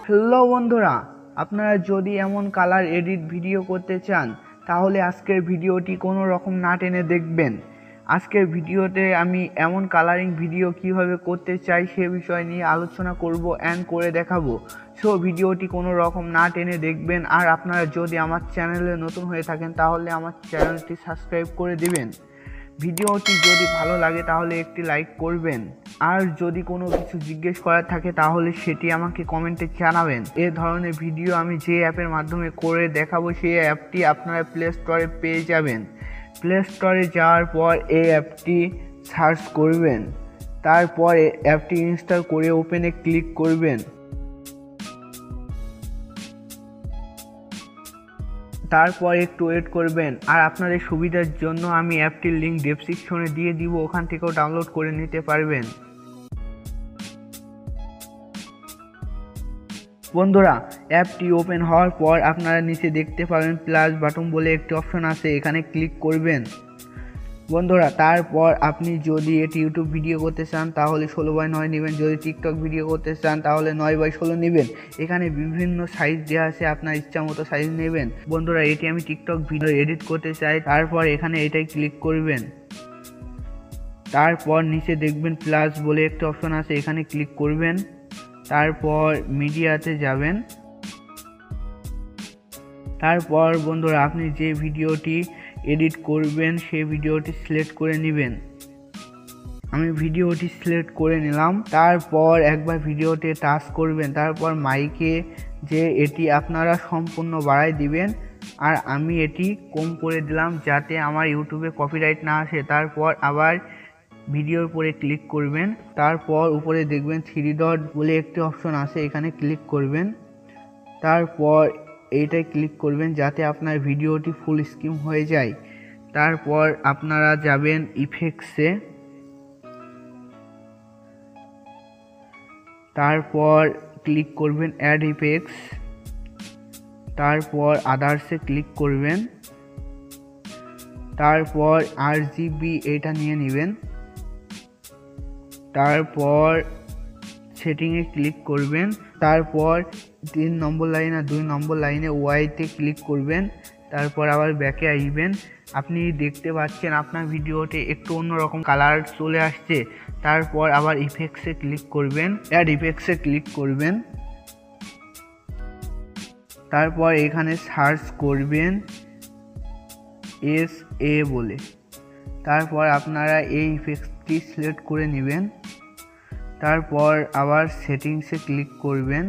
Hello বন্ধুরা, আপনারা যদি এমন কালার এডিট ভিডিও করতে চান তাহলে আজকের ভিডিওটি কোনো রকম না টেনে দেখবেন। আজকের ভিডিওতে আমি এমন কালারিং ভিডিও কিভাবে করতে চাই সে বিষয় নিয়ে আলোচনা করব এন্ড করে দেখাবো। সো ভিডিওটি কোনো রকম না টেনে দেখবেন। আর আপনারা যদি আমার চ্যানেলে নতুন হয়ে থাকেন তাহলে আমার চ্যানেলটি সাবস্ক্রাইব করে দিবেন। ভিডিওটি যদি ভালো লাগে তাহলে একটি লাইক করবেন। আর যদি কোনো কিছু জিজ্ঞেস করার থাকে তাহলে সেটি আমাকে কমেন্টে জানাবেন। এ ধরনের ভিডিও আমি যে অ্যাপের মাধ্যমে করে দেখাবো সেই অ্যাপটি আপনারা প্লে স্টোরে পেয়ে যাবেন। প্লে স্টোরে যাওয়ার পর এই অ্যাপটি সার্চ করবেন, তারপর অ্যাপটি ইনস্টল করে ওপেনে ক্লিক করবেন। তারপর একটু ওয়েট করবেন। আর আপনাদের সুবিধার জন্য আমি অ্যাপটির লিঙ্ক ডেসক্রিপশনে দিয়ে দিব, ওখান থেকেও ডাউনলোড করে নিতে পারবেন। বন্ধুরা, অ্যাপটি ওপেন হওয়ার পর আপনারা নিচে দেখতে পাবেন প্লাস বাটন বলে একটি অপশন আছে, এখানে ক্লিক করবেন। বন্ধুরা, তারপর আপনি যদি এটি ইউটিউব ভিডিও করতে চান তাহলে 16:9 নেবেন, যদি টিকটক ভিডিও করতে চান তাহলে 9:16 নেবেন। এখানে বিভিন্ন সাইজ দেওয়া আছে, আপনার ইচ্ছা মতো সাইজ নেবেন। বন্ধুরা, এটি আমি টিকটক ভিডিও এডিট করতে চাই, তারপর এখানে এটাই ক্লিক করবেন। তারপর নিচে দেখবেন প্লাস বলে একটি অপশন আছে, এখানে ক্লিক করবেন। তারপর মিডিয়াতে যাবেন। তারপর বন্ধুরা, আপনি যে ভিডিওটি এডিট করবেন সেই ভিডিওটি সিলেক্ট করে নেবেন। আমি ভিডিওটি সিলেক্ট করে নিলাম। তারপর একবার ভিডিওতে টাচ করবেন, তারপর মাইকে যে এটি আপনারা সম্পূর্ণ বাড়াই দিবেন। আর আমি এটি কম করে দিলাম যাতে আমার ইউটিউবে কপিরাইট না আসে। তারপর আবার ভিডিওর উপরে ক্লিক করবেন। তারপর উপরে দেখবেন 3 ডট বলে একটি অপশন আছে, এখানে ক্লিক করবেন। তারপর এইটাই ক্লিক করবেন যাতে আপনার ভিডিওটি ফুল স্ক্রিন হয়ে যায়। তারপর আপনারা যাবেন ইফেক্টসে, তারপর ক্লিক করবেন অ্যাড ইফেক্টস, তারপর আদার্সে ক্লিক করবেন। তারপর RGB এটা নিয়ে নেবেন। তারপর সেটিংয়ে ক্লিক করবেন। তারপর 3 নম্বর লাইন আর 2 নম্বর লাইনে ওয়াইতে ক্লিক করবেন। তারপর আবার ব্যাকে আসবেন। আপনি দেখতে পাচ্ছেন আপনার ভিডিওতে একটু অন্যরকম কালার চলে আসছে। তারপর আবার ইফেক্টসে ক্লিক করবেন, অ্যাড ইফেক্টসে ক্লিক করবেন। তারপর এখানে সার্চ করবেন SA বলে। তারপর আপনারা এই ইফেক্টসটি সিলেক্ট করে নেবেন। তারপর আবার সেটিংসে ক্লিক করবেন।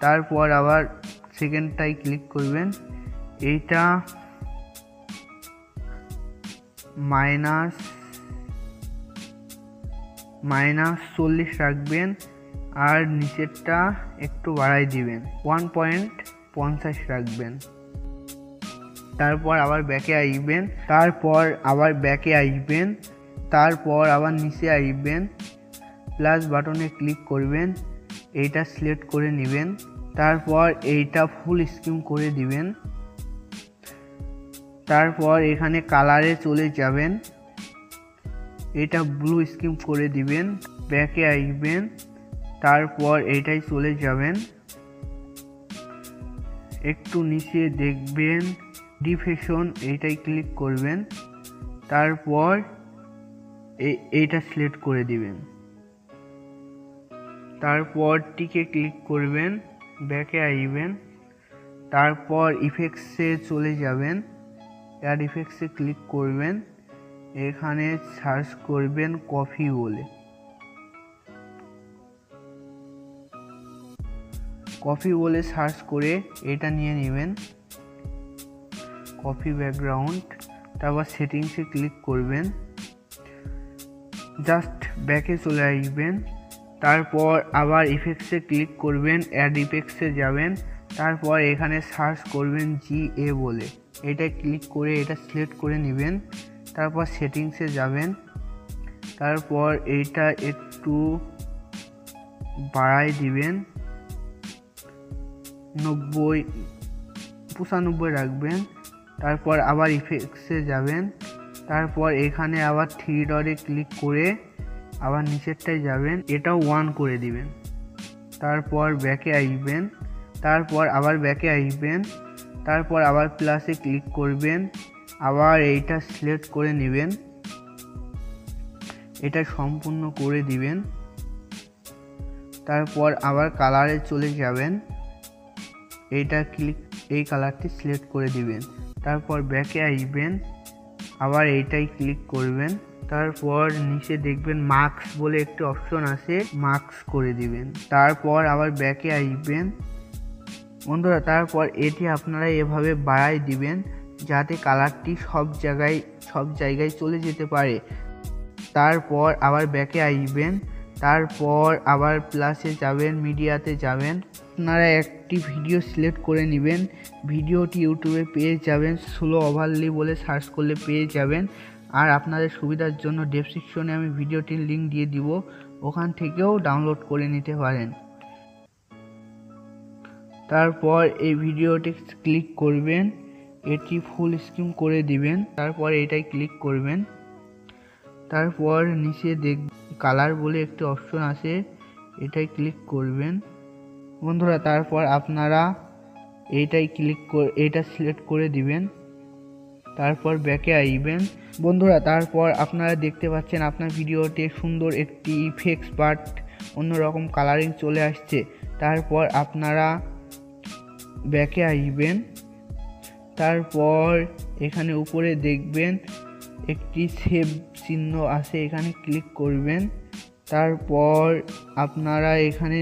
তারপর আবার সেকেন্ডটাই ক্লিক করবেন। এইটা -40 রাখবেন আর নিচেরটা একটু বাড়াই দিবেন, 1.50 রাখবেন। তারপর আবার ব্যাকে আসবেন। তারপর আবার নিচে আসবেন, প্লাস বাটনে ক্লিক করবেন, এইটা সিলেক্ট করে নেবেন। তারপর এইটা ফুল স্ক্রিন করে দিবেন। তারপর এখানে কালারে চলে যাবেন, এটা ব্লু স্ক্রিন করে দিবেন। ব্যাকে আসবেন, তারপর এইটাই চলে যাবেন। একটু নিচে দেখবেন ডিফেশন, এইটাই ক্লিক করবেন। তারপর এইটা সিলেক্ট করে দিবেন। তারপর টিকে ক্লিক করবেন, ব্যাকে আসবেন। তারপর ইফেক্টসে চলে যাবেন, অ্যাড ইফেক্টসে ক্লিক করবেন। এখানে সার্চ করবেন কফি বলে। সার্চ করে এটা নিয়ে নেবেন, কফি ব্যাকগ্রাউন্ড। তারপর সেটিংসে ক্লিক করবেন, জাস্ট ব্যাকে চলে আসবেন। তারপর আবার ইফেক্টসে ক্লিক করবেন, অ্যাড ইফেক্টসে যাবেন। তারপর এখানে সার্চ করবেন GA বলে, এটা ক্লিক করে এটা সিলেক্ট করে নেবেন। তারপর সেটিংসে যাবেন। তারপর এইটা একটু বাড়াই দিবেন, 95 রাখবেন। তারপর আবার ইফেক্টসে যাবেন। তারপর এখানে আবার 3 ডটে ক্লিক করে আবার নিচেরটায় যাবেন, এটাও 1 করে দিবেন। তারপর ব্যাকে আসবেন, তারপর আবার ব্যাকে আসবেন, তারপর আবার প্লাসে ক্লিক করবেন, আবার এইটা সিলেক্ট করে নেবেন, এটা সম্পূর্ণ করে দিবেন। তারপর আবার কালারে চলে যাবেন, এই কালারটি সিলেক্ট করে দিবেন। তারপর ব্যাকে আসবেন, আবার এইটাই ক্লিক করবেন, তারপর নিচে দেখবেন মার্কস বলে একটি অপশন আছে, মার্কস করে দিবেন। তারপর আবার ব্যাকে আসবেন বন্ধুরা, তারপর এটি আপনারা এভাবে বাড়াই দিবেন যাতে কালারটি সব জায়গায় চলে যেতে পারে। তারপর আবার ব্যাকে আসবেন, তারপর আবার প্লাসে যাবেন, মিডিয়াতে যাবেন, আপনারা একটি ভিডিও সিলেক্ট করে নেবেন। ভিডিওটি ইউটিউবে পেয়ে যাবেন, স্লো ওভারলি বলে সার্চ করলে পেয়ে যাবেন। আর আপনাদের সুবিধার জন্য ডেসক্রিপশনে আমি ভিডিওটির লিঙ্ক দিয়ে দিব, ওখান থেকেও ডাউনলোড করে নিতে পারেন। তারপর এই ভিডিওটি ক্লিক করবেন, এটি ফুল স্ক্রিন করে দিবেন, তারপর এটাই ক্লিক করবেন। তারপর নিচে কালার বলে একটি অপশন আছে, এটাই ক্লিক করবেন বন্ধুরা। তারপর আপনারা এটা সিলেক্ট করে দিবেন, তারপর ব্যাকে আসবেন বন্ধুরা। তারপর আপনারা দেখতে পাচ্ছেন আপনার ভিডিওতে সুন্দর একটি ইফেক্টস বাট অন্যরকম কালারিং চলে আসছে। তারপর আপনারা ব্যাকে আসবেন, তারপর এখানে উপরে দেখবেন একটি সেভ চিহ্ন আছে, এখানে ক্লিক করবেন। তারপর আপনারা এখানে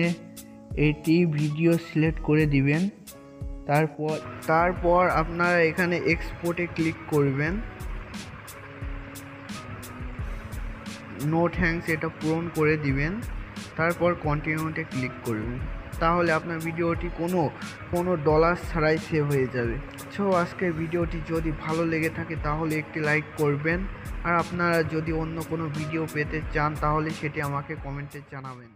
এটি ভিডিও সিলেক্ট করে দিবেন। তারপর আপনারা এখানে এক্সপোর্টে ক্লিক করবেন, নো থ্যাঙ্কস এটা পূরণ করে দিবেন। তারপর কন্টিনিউতে ক্লিক করবেন, তাহলে আপনার ভিডিওটি কোনো ডলার ছাড়াই সেভ হয়ে যাবে। সো আজকের ভিডিওটি যদি ভালো লেগে থাকে তাহলে একটি লাইক করবেন, আর আপনারা যদি অন্য কোনো ভিডিও পেতে চান তাহলে সেটি আমাকে কমেন্টে জানাবেন।